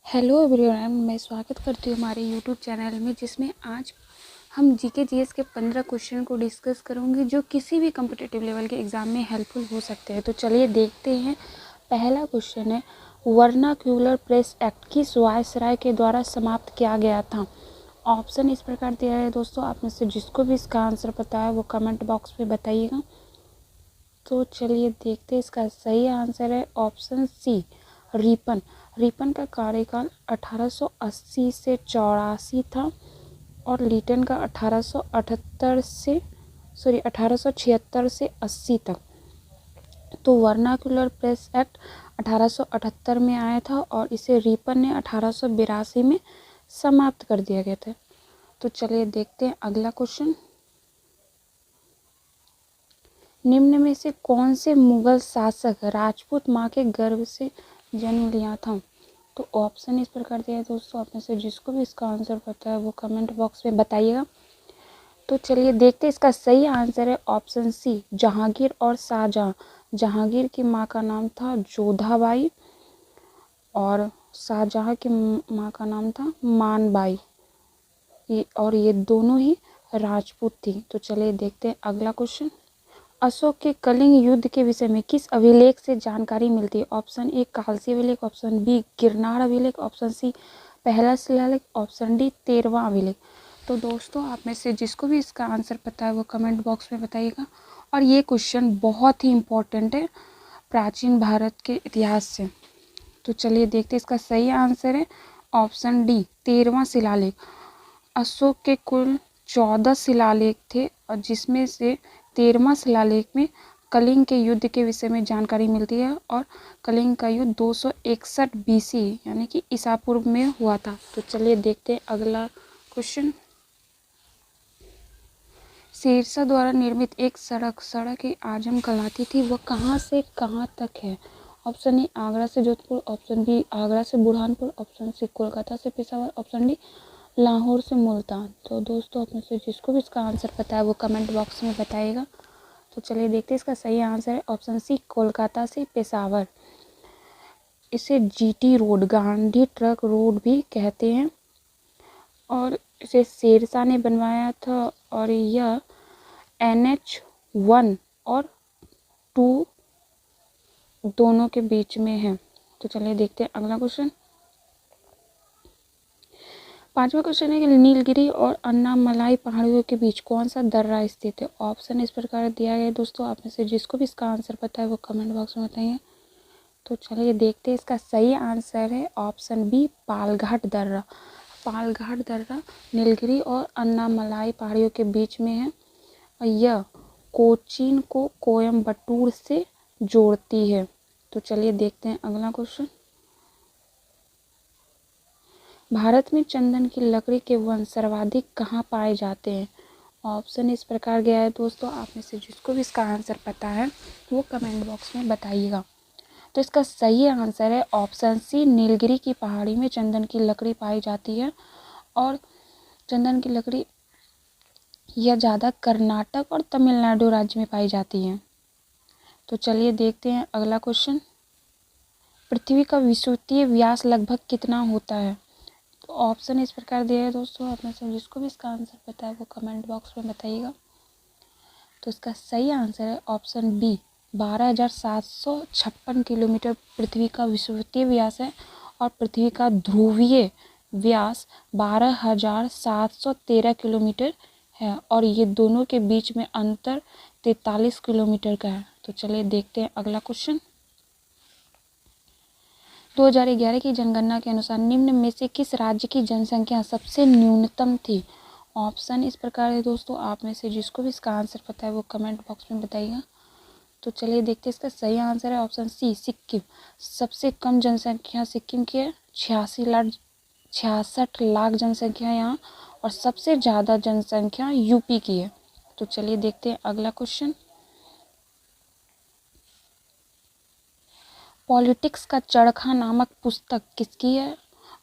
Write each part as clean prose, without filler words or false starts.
Hello everyone, मैं स्वागत करती हूँ हमारे यूट्यूब चैनल में, जिसमें आज हम जीके जीएस के 15 क्वेश्चन को डिस्कस करूँगी जो किसी भी कॉम्पिटिटिव लेवल के एग्ज़ाम में हेल्पफुल हो सकते हैं। तो चलिए देखते हैं। पहला क्वेश्चन है, वर्नाक्यूलर प्रेस एक्ट किस वायसराय के द्वारा समाप्त किया गया था। ऑप्शन इस प्रकार दिया है दोस्तों, आप में से जिसको भी इसका आंसर पता है वो कमेंट बॉक्स में बताइएगा। तो चलिए देखते हैं। इसका सही आंसर है ऑप्शन सी, रिपन। रिपन का कार्यकाल 1880 से 84 था और लिटन का 1876 से 80 तक। तो वर्नाक्यूलर प्रेस एक्ट 1878 में आया था और इसे रिपन ने 1882 में समाप्त कर दिया गया था। तो चलिए देखते हैं अगला क्वेश्चन। निम्न में से कौन से मुगल शासक राजपूत माँ के गर्भ से जन्म लिया था। तो ऑप्शन इस प्रकार दिया है दोस्तों, आप में से जिसको भी इसका आंसर पता है वो कमेंट बॉक्स में बताइएगा। तो चलिए देखते हैं। इसका सही आंसर है ऑप्शन सी, जहांगीर और शाहजहां। जहांगीर की माँ का नाम था जोधाबाई और शाहजहां की माँ का नाम था मानबाई, और ये दोनों ही राजपूत थी। तो चलिए देखते हैं अगला क्वेश्चन। अशोक के कलिंग युद्ध के विषय में किस अभिलेख से जानकारी मिलती है। ऑप्शन ए कालसी अभिलेख, ऑप्शन बी गिरनार अभिलेख, ऑप्शन सी पहला शिलालेख, ऑप्शन डी 13वां अभिलेख। तो दोस्तों, आप में से जिसको भी इसका आंसर पता है वो कमेंट बॉक्स में बताइएगा। और ये क्वेश्चन बहुत ही इम्पोर्टेंट है प्राचीन भारत के इतिहास से। तो चलिए देखते हैं। इसका सही आंसर है ऑप्शन डी 13वां शिलालेख। अशोक के कुल 14 शिलालेख थे और जिसमें से 13वां शिलालेख में कलिंग के युद्ध के विषय में जानकारी मिलती है और कलिंग का युद्ध 261 बीसी यानी कि ईसा पूर्व में हुआ था। तो चलिए देखते हैं अगला क्वेश्चन। शेरशाह द्वारा निर्मित एक सड़क ए आजम कहलाती थी, वह कहाँ से कहाँ तक है। ऑप्शन ए आगरा से जोधपुर, ऑप्शन बी आगरा से बुरहानपुर, ऑप्शन सी कोलकाता से पेशावर, ऑप्शन डी लाहौर से मुल्तान। तो दोस्तों, आप में से जिसको भी इसका आंसर पता है वो कमेंट बॉक्स में बताइएगा। तो चलिए देखते हैं। इसका सही आंसर है ऑप्शन सी, कोलकाता से पेशावर। इसे GT road, Gandhi truck road भी कहते हैं और इसे शेरशाह ने बनवाया था और यह NH1 और 2 दोनों के बीच में है। तो चलिए देखते हैं अगला क्वेश्चन। पांचवा क्वेश्चन है कि नीलगिरी और अन्नामलाई पहाड़ियों के बीच कौन सा दर्रा स्थित है। ऑप्शन इस प्रकार दिया गया है दोस्तों, आप में से जिसको भी इसका आंसर पता है वो कमेंट बॉक्स में बताइए। तो चलिए देखते हैं। इसका सही आंसर है ऑप्शन बी, पालघाट दर्रा। पालघाट दर्रा नीलगिरी और अन्नामलाई पहाड़ियों के बीच में है और यह कोचीन को कोयम्बटूर से जोड़ती है। तो चलिए देखते हैं अगला क्वेश्चन। भारत में चंदन की लकड़ी के वन सर्वाधिक कहाँ पाए जाते हैं। ऑप्शन इस प्रकार गया है दोस्तों, आप में से जिसको भी इसका आंसर पता है वो कमेंट बॉक्स में बताइएगा। तो इसका सही आंसर है ऑप्शन सी, नीलगिरी की पहाड़ी में चंदन की लकड़ी पाई जाती है और चंदन की लकड़ी यह ज़्यादा कर्नाटक और तमिलनाडु राज्य में पाई जाती है। तो चलिए देखते हैं अगला क्वेश्चन। पृथ्वी का विषुवतीय व्यास लगभग कितना होता है। तो ऑप्शन इस प्रकार दिया है दोस्तों, आप में से जिसको भी इसका आंसर पता है वो कमेंट बॉक्स में बताइएगा। तो इसका सही आंसर है ऑप्शन बी, 12,756 किलोमीटर पृथ्वी का विषुवतीय व्यास है और पृथ्वी का ध्रुवीय व्यास 12,713 किलोमीटर है और ये दोनों के बीच में अंतर 43 किलोमीटर का है। तो चलिए देखते हैं अगला क्वेश्चन। 2011 की जनगणना के अनुसार निम्न में से किस राज्य की जनसंख्या सबसे न्यूनतम थी। ऑप्शन इस प्रकार है दोस्तों, आप में से जिसको भी इसका आंसर पता है वो कमेंट बॉक्स में बताइएगा। तो चलिए देखते हैं। इसका सही आंसर है ऑप्शन सी, सिक्किम। सबसे कम जनसंख्या सिक्किम की है, 66 लाख जनसंख्या यहाँ, और सबसे ज़्यादा जनसंख्या यूपी की है। तो चलिए देखते हैं अगला क्वेश्चन। पॉलिटिक्स का चरखा नामक पुस्तक किसकी है।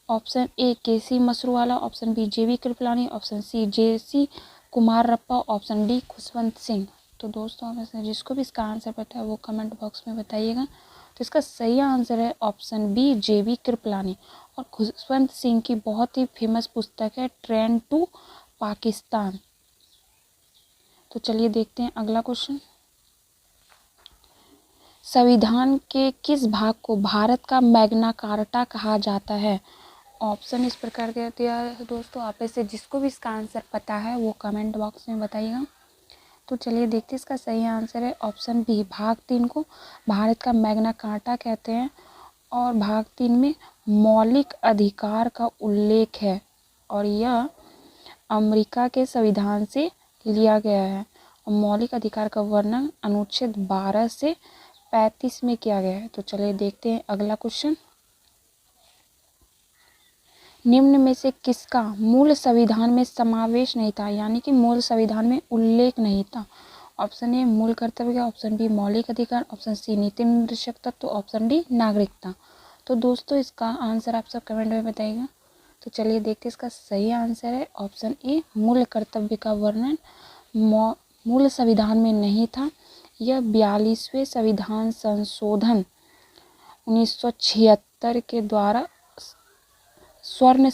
Option A KC Mashruwala, option B JB Kripalani, option C JC Kumarappa, option D Khushwant Singh. तो दोस्तों, में से जिसको भी इसका आंसर पता है वो कमेंट बॉक्स में बताइएगा। तो इसका सही आंसर है ऑप्शन बी, जेबी कृपलानी। और खुशवंत सिंह की बहुत ही फेमस पुस्तक है ट्रेन टू पाकिस्तान। तो चलिए देखते हैं अगला क्वेश्चन। संविधान के किस भाग को भारत का मैग्ना कार्टा कहा जाता है? ऑप्शन इस प्रकार दिया है दोस्तों, आप में से जिसको भी इसका आंसर पता है वो कमेंट बॉक्स में बताइएगा। तो चलिए देखते हैं, इसका सही आंसर है ऑप्शन बी, भाग 3 को भारत का मैग्ना कार्टा कहते हैं। और भाग 3 में मौलिक अधिकार का उल्लेख है और यह अमेरिका के संविधान से लिया गया है। और मौलिक अधिकार का वर्णन अनुच्छेद 12 से 35 में किया गया है। तो चलिए देखते हैं अगला क्वेश्चन। निम्न में से किसका मूल संविधान में समावेश नहीं था, यानी कि मूल संविधान में उल्लेख नहीं था? ऑप्शन ए मूल कर्तव्य, ऑप्शन बी मौलिक अधिकार, ऑप्शन सी नीति निर्देशक तत्व, ऑप्शन डी नागरिकता। तो दोस्तों इसका आंसर आप सब कमेंट में बताइएगा। तो चलिए देखते हैं, इसका सही आंसर है ऑप्शन ए मूल कर्तव्य का वर्णन मूल संविधान में नहीं था। यह 42वें संविधान संशोधन 1976 के द्वारा स्वर्ण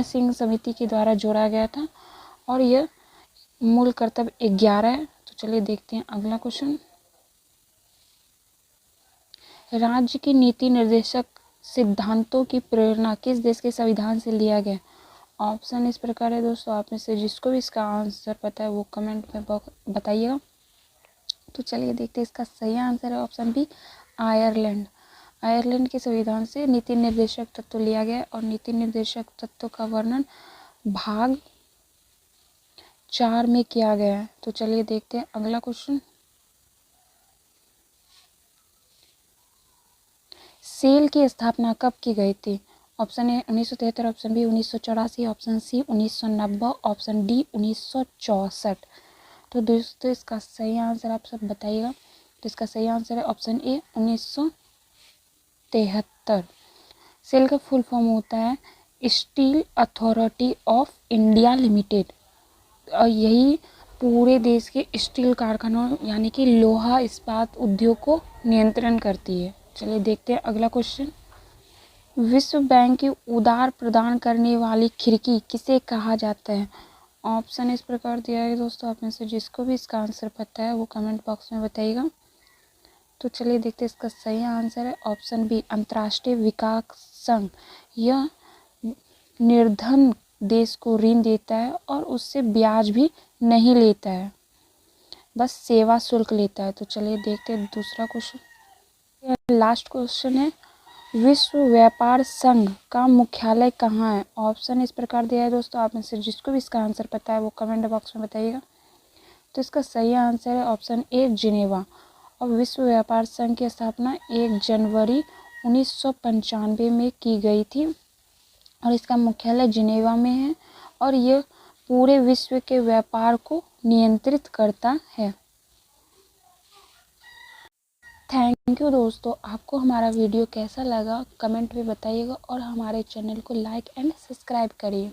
सिंह समिति के द्वारा जोड़ा गया था और यह मूल कर्तव्य 11 है। तो चलिए देखते हैं अगला क्वेश्चन। राज्य की नीति निर्देशक सिद्धांतों की प्रेरणा किस देश के संविधान से लिया गया? ऑप्शन इस प्रकार है दोस्तों, आप में से जिसको भी इसका आंसर पता है वो कमेंट में बताइएगा। तो चलिए देखते हैं, इसका सही आंसर है ऑप्शन बी आयरलैंड। आयरलैंड के संविधान से नीति निर्देशक तत्व लिया गया और नीति निर्देशक तत्व का वर्णन भाग 4 में किया गया है। तो चलिए देखते हैं अगला क्वेश्चन। सेल की स्थापना कब की गई थी? Option A 1973, option B 1984, option C 1990, option D 1964। तो दोस्तों इसका सही आंसर आप सब बताइएगा। तो इसका सही आंसर है ऑप्शन ए 1973। सेल का फुल फॉर्म होता है steel authority of India limited और यही पूरे देश के स्टील कारखानों यानी कि लोहा इस्पात उद्योग को नियंत्रण करती है। चलिए देखते हैं अगला क्वेश्चन। विश्व बैंक की उदार प्रदान करने वाली खिड़की किसे कहा जाता है? ऑप्शन इस प्रकार दिया है दोस्तों, आप में से जिसको भी इसका आंसर पता है वो कमेंट बॉक्स में बताइएगा। तो चलिए देखते हैं, इसका सही आंसर है ऑप्शन बी अंतर्राष्ट्रीय विकास संघ। यह निर्धन देश को ऋण देता है और उससे ब्याज भी नहीं लेता है, बस सेवा शुल्क लेता है। तो चलिए देखते हैं दूसरा क्वेश्चन। लास्ट क्वेश्चन है, विश्व व्यापार संघ का मुख्यालय कहाँ है? ऑप्शन इस प्रकार दिया है दोस्तों, आप में से जिसको भी इसका आंसर पता है वो कमेंट बॉक्स में बताइएगा। तो इसका सही आंसर है ऑप्शन ए जिनेवा। और विश्व व्यापार संघ की स्थापना 1 जनवरी 1995 में की गई थी और इसका मुख्यालय जिनेवा में है और यह पूरे विश्व के व्यापार को नियंत्रित करता है। थैंक यू दोस्तों, आपको हमारा वीडियो कैसा लगा कमेंट में बताइएगा और हमारे चैनल को लाइक एंड सब्सक्राइब करिए।